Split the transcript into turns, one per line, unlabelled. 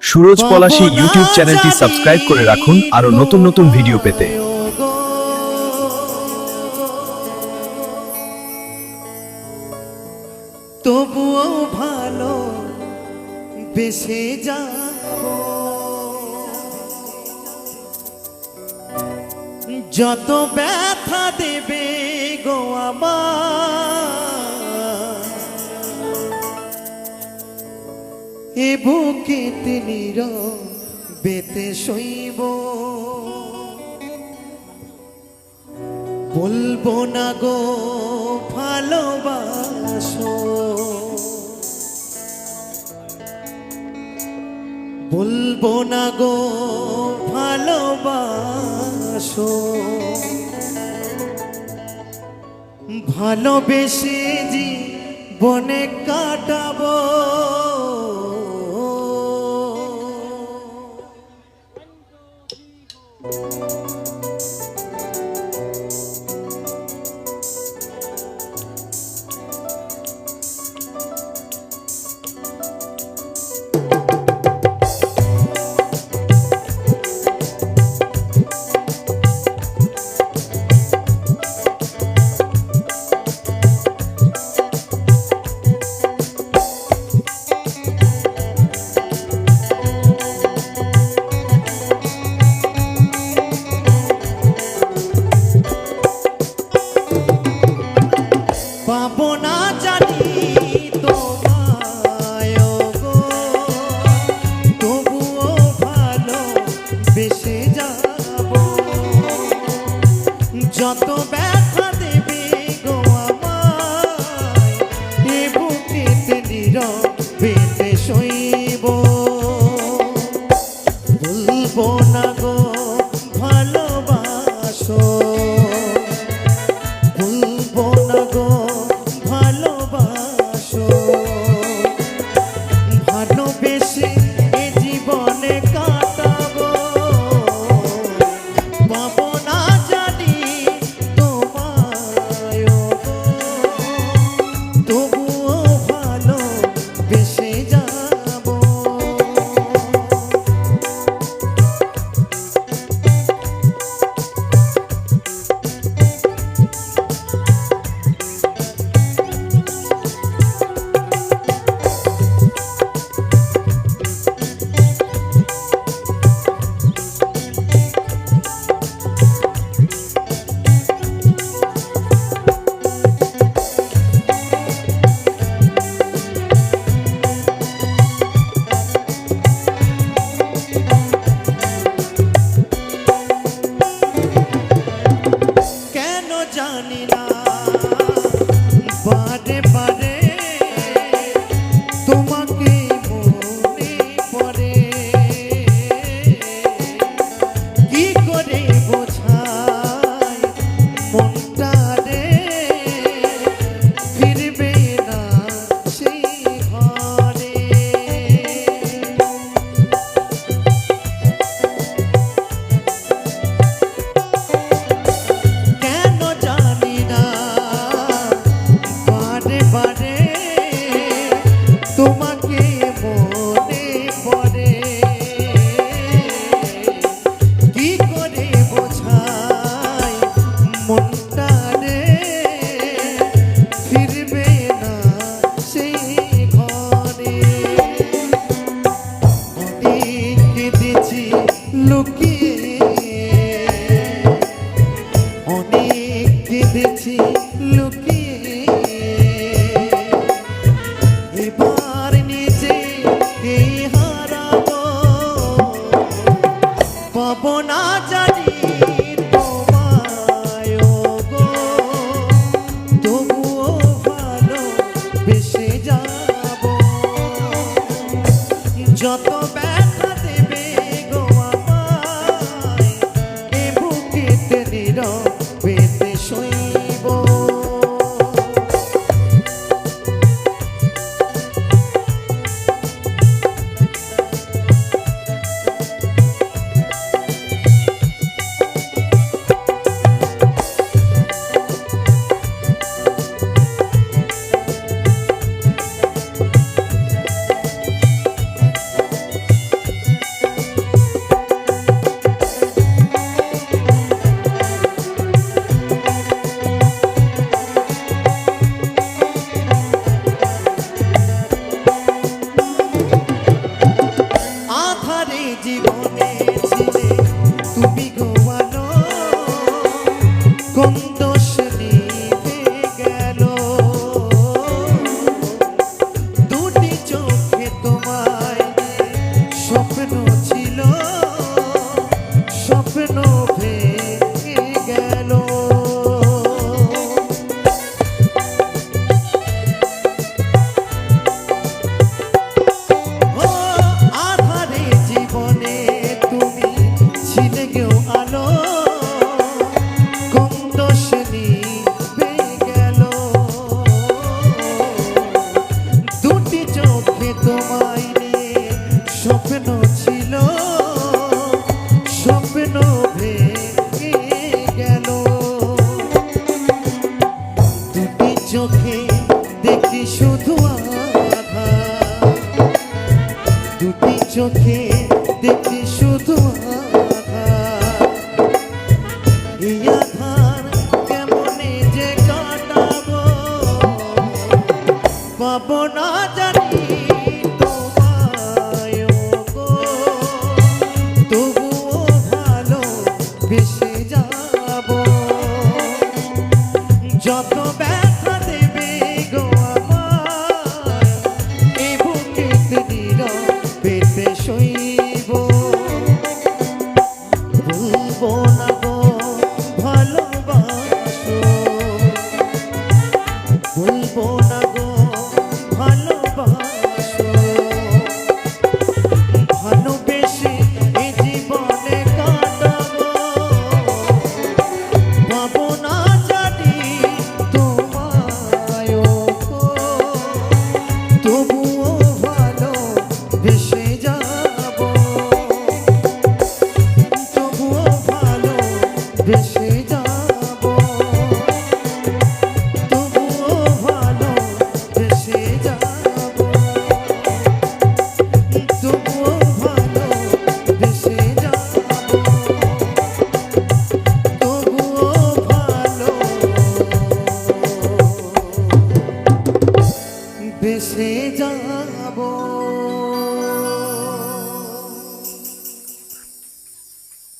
Suraj Palashi YouTube চ্যানেলটি subscribe করে রাখুন আরো নতুন নতুন ভিডিও পেতে।
তবুও ভালো বেসে যাব, যত ব্যথা দেবে গো আমার এ বুকেতে নীরবেতে শৈব। বলবো না গো ভালোবাসো, বলবো না গো ভালোবাসো, ভালোবেসে জীবনে কাটাবো। পাবো না জানি তোমায় গো, তবুও ভালো বেসে যাব, যত ব্যথা দেবে গো আমায় এ বুকেতে নীরবেতে শৈব। বলবো না গো ভালোবাসো, বলবো না গো ভালোবাসো, ভালোবেসে এ জীবনে কাটাবো। পাবো না জানি তোমায় গো, তবুও ভালো বেসে যাবো। জানি না বারে বারে তোমাকে মনে পড়ে, কি করে বোঝাই মনটা রে ফিরবে না সেই ঘরে। তোমাকে মনে পড়ে, কি করে বোঝাই মনটা রে ফিরবে না সেই ঘরে। অনেক কেঁদেছি লুকিয়ে, অনেক কেঁদেছি লুকিয়ে, এবার নিজে এই হারাবো। পাবো না জানি তোমায় গো, তবুও ভালো বেসে যাব, যত ব্যথা দেবে গো আমায় এ বুকেতে নীরবেতে শৈব। দুটি চোখে দেখি শুধু আধার, এই আধার কেমনে যে কাটাবো, পাবো না জানি তোমায় গো, তবুও ভালো বেশি যাবো। যত ব্যথা দেবে গো আমার, এ বুকেতে নীরবেতে সইব। বলবো না গো ভালোবাসো, বলবো না গো ভালোবাসো, ভালোবেসে এ জীবনে কাটাবো, পাবো না জানি তোমায় গো, তবুও ভালো বেসে যাবো, তবুও ভালো বেসে যাবো, তবুও ভালো বেসে যাবো, তবুও ভালো বেসে যাবো, তবুও ভালো বেসে যাবো।